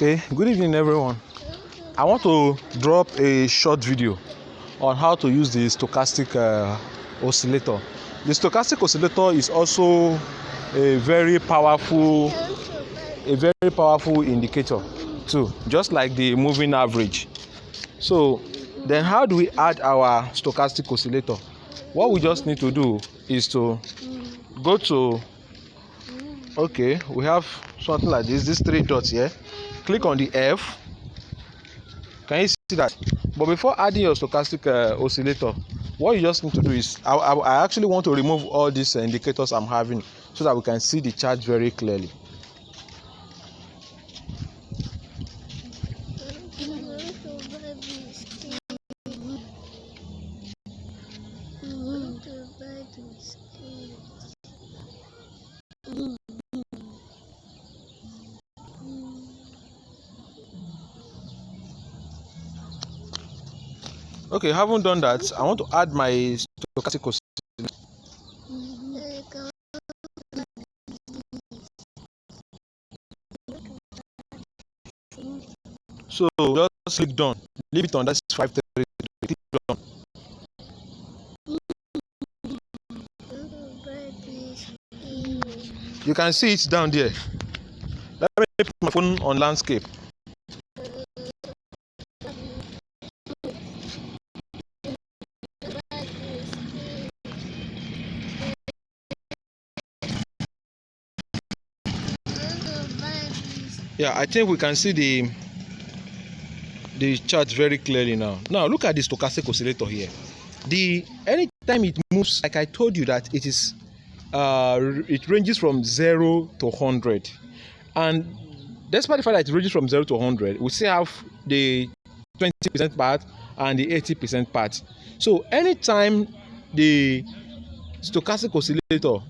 Okay, good evening everyone. I want to drop a short video on how to use the stochastic oscillator. The stochastic oscillator is also a very powerful indicator too, just like the moving average. So then how do we add our stochastic oscillator? What we just need to do is to go to, okay, we have something like this, these three dots here. Click on the F. Can you see that? But before adding your stochastic oscillator, what you just need to do is, I actually want to remove all these indicators I'm having so that we can see the chart very clearly. Okay, haven't done that. I want to add my stochastic oscillator. So just click done. Leave it on. That's 533. Done. You can see it's down there. Let me put my phone on landscape. Yeah, I think we can see the chart very clearly now. Now look at the stochastic oscillator here. Anytime it moves, like I told you that it is it ranges from 0 to 100, and despite the fact that it ranges from 0 to 100, we still have the 20% part and the 80% part. So anytime the stochastic oscillator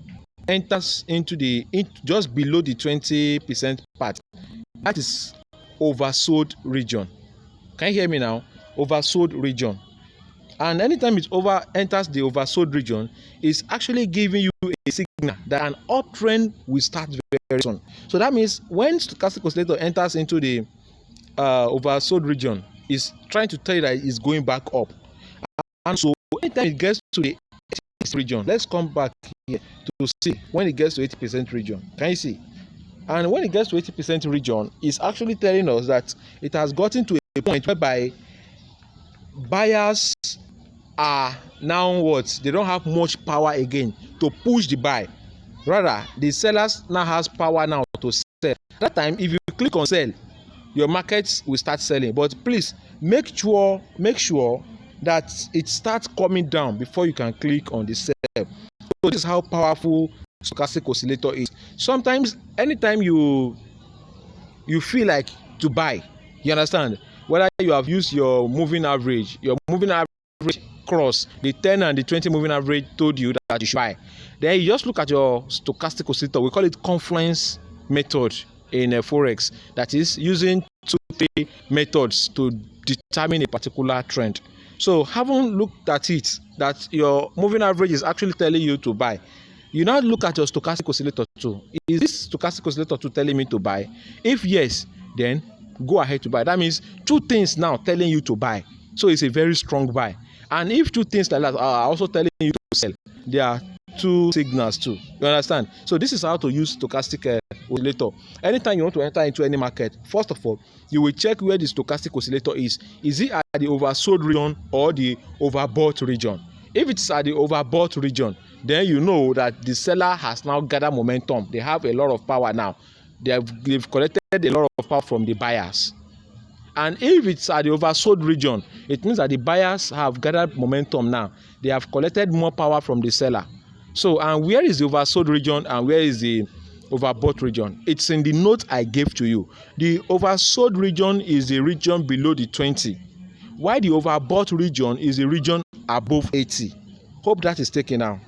enters into just below the 20% part, that is oversold region. Can you hear me now? Oversold region. And anytime it enters the oversold region, it's actually giving you a signal that an uptrend will start very soon. So that means when stochastic oscillator enters into the oversold region, it's trying to tell you that it's going back up. And so anytime it gets to the 80% region, let's come back here to see when it gets to 80% region. Can you see? And when it gets to 80% region, it's actually telling us that it has gotten to a point whereby buyers are now what? They don't have much power again to push the buy. Rather, the sellers now has power now to sell. That time, if you click on sell, your markets will start selling. But please make sure that it starts coming down before you can click on the sell. So this is how powerful stochastic oscillator is. Sometimes anytime you feel like to buy, you understand, whether you have used your moving average cross, the 10 and the 20 moving average told you that you should buy, then you just look at your stochastic oscillator. We call it confluence method in forex, that is using 2-3 methods to determine a particular trend. So having looked at it, that your moving average is actually telling you to buy, you now look at your stochastic oscillator too. Is this stochastic oscillator too telling me to buy? If yes, then go ahead to buy. That means two things now telling you to buy. So it's a very strong buy. And if two things like that are also telling you to sell, there are two signals too. You understand? So this is how to use stochastic oscillator. Anytime you want to enter into any market, first of all, you will check where the stochastic oscillator is. Is it at the oversold region or the overbought region? If it's at the overbought region, then you know that the seller has now gathered momentum. They have a lot of power now. They've collected a lot of power from the buyers. And if it's at the oversold region, it means that the buyers have gathered momentum now. They have collected more power from the seller. So, and where is the oversold region and where is the overbought region? It's in the note I gave to you. The oversold region is the region below the 20, while the overbought region is the region above 80. Hope that is taken out.